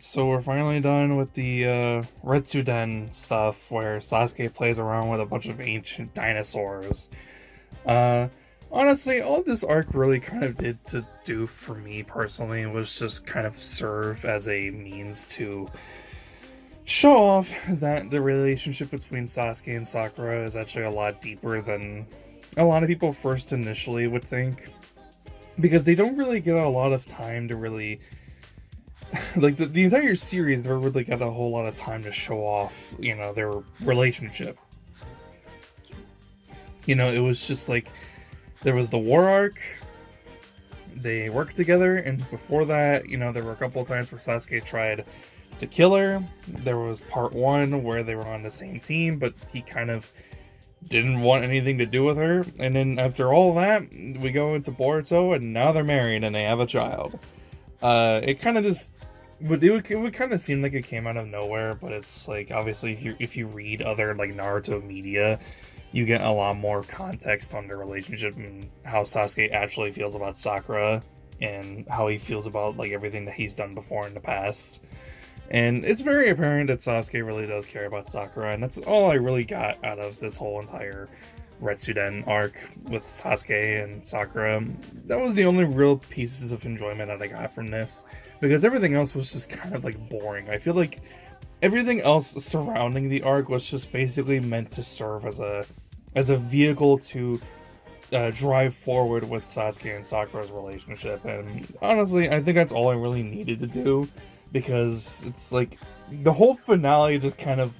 So we're finally done with the Retsuden stuff where Sasuke plays around with a bunch of ancient dinosaurs. Uh, Honestly, all this arc really kind of did to do for me personally was just kind of serve as a means to show off that the relationship between Sasuke and Sakura is actually a lot deeper than a lot of people first initially would think. Because they don't really get a lot of time to really like the entire series never really got a whole lot of time to show off, their relationship. It was just like there was the war arc, they worked together, and before that, there were a couple of times where Sasuke tried to kill her. There was part one where they were on the same team, but he kind of didn't want anything to do with her. And then after all that, we go into Boruto, and now they're married and they have a child. It kind of just it would kind of seem like it came out of nowhere, but it's like obviously if you read other like Naruto media, you get a lot more context on their relationship and how Sasuke actually feels about Sakura and how he feels about like everything that he's done before in the past. And it's very apparent that Sasuke really does care about Sakura, and that's all I really got out of this whole entire Retsuden arc with Sasuke and Sakura. That was the only real pieces of enjoyment that I got from this, because everything else was just kind of like boring. I feel like everything else surrounding the arc was just basically meant to serve as a vehicle to drive forward with Sasuke and Sakura's relationship. And honestly, I think that's all I really needed to do, because it's like the whole finale just kind of,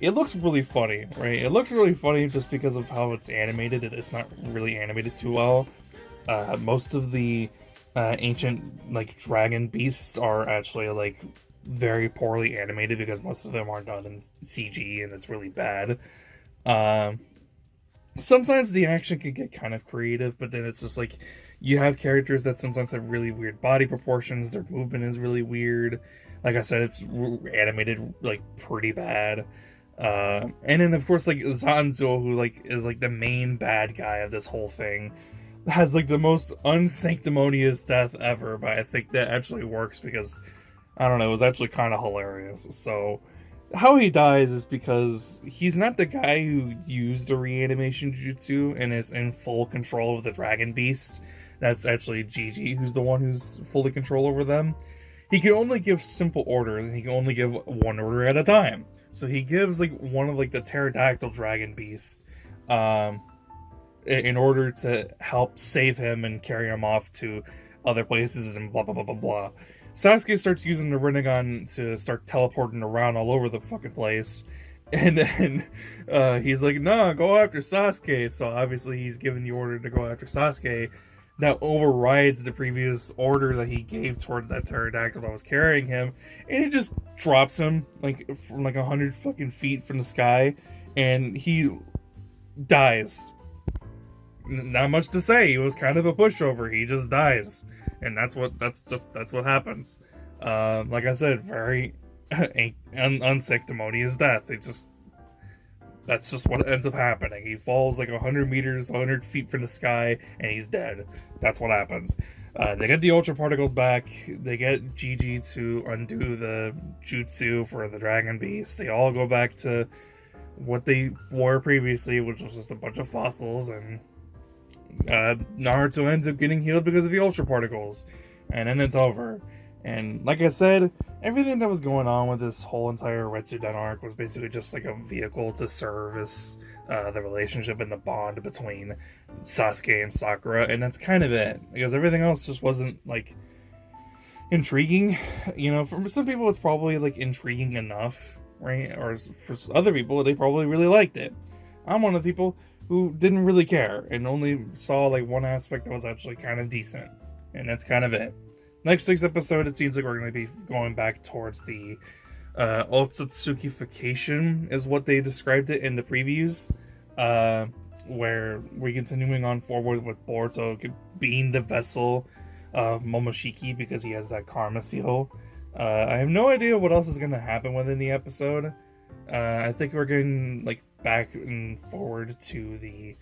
it looks really funny, right? It looks really funny just because of how it's animated. It's not really animated too well. Most of the ancient like dragon beasts are actually like very poorly animated because most of them are done in CG and it's really bad. Um, Sometimes the action can get kind of creative, but then it's just like you have characters that sometimes have really weird body proportions. Their movement is really weird. Like I said, it's animated like pretty bad. And then of course like Zanzo, who like is like the main bad guy of this whole thing, has like the most unsanctimonious death ever. But I think that actually works because I don't know, it was actually kind of hilarious. So how he dies is because he's not the guy who used the reanimation jutsu and is in full control of the dragon beast. That's actually Gigi, who's the one who's fully control over them. He can only give simple orders, and he can only give one order at a time. So he gives like one of like the pterodactyl dragon beasts, in order to help save him and carry him off to other places and blah blah blah blah blah. Sasuke starts using the Rinnegan to start teleporting around all over the fucking place. And then he's like, nah, go after Sasuke. So obviously he's given the order to go after Sasuke. That overrides the previous order that he gave towards that pterodactyl that was carrying him. And it just drops him like from like 100 fucking feet from the sky. And he dies. Not much to say. He was kind of a pushover. He just dies. And that's what happens. Like I said, very unsanctimonious death. That's just what ends up happening. He falls like 100 meters, 100 feet from the sky, and he's dead. That's what happens. They get the Ultra Particles back. They get Gigi to undo the jutsu for the Dragon Beast. They all go back to what they were previously, which was just a bunch of fossils, and Naruto ends up getting healed because of the Ultra Particles, and then it's over. And like I said, everything that was going on with this whole entire Retsuden arc was basically just like a vehicle to service the relationship and the bond between Sasuke and Sakura, and that's kind of it, because everything else just wasn't like intriguing. For some people it's probably like intriguing enough, right? Or for other people, they probably really liked it. I'm one of the people who didn't really care and only saw like one aspect that was actually kind of decent, and that's kind of it. Next week's episode, it seems like we're going to be going back towards the Otsutsukification is what they described it in the previews, where we're continuing on forward with Boruto being the vessel of Momoshiki because he has that karma seal. I have no idea what else is going to happen within the episode. I think we're getting like back and forward to the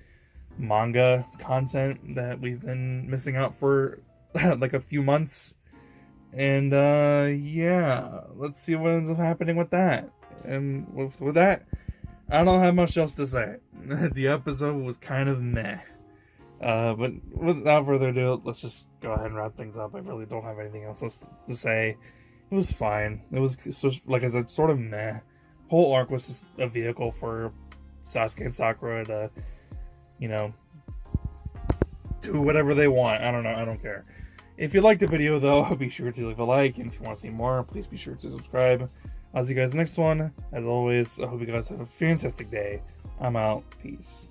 manga content that we've been missing out for like a few months. And yeah, let's see what ends up happening with that. And with that, I don't have much else to say. The episode was kind of meh. But without further ado, let's just go ahead and wrap things up. I really don't have anything else to say. It was fine. It was, like I said, sort of meh. Whole arc was just a vehicle for Sasuke and Sakura to, you know, do whatever they want. I don't know. I don't care. If you liked the video, though, be sure to leave a like. And if you want to see more, please be sure to subscribe. I'll see you guys next one. As always, I hope you guys have a fantastic day. I'm out. Peace.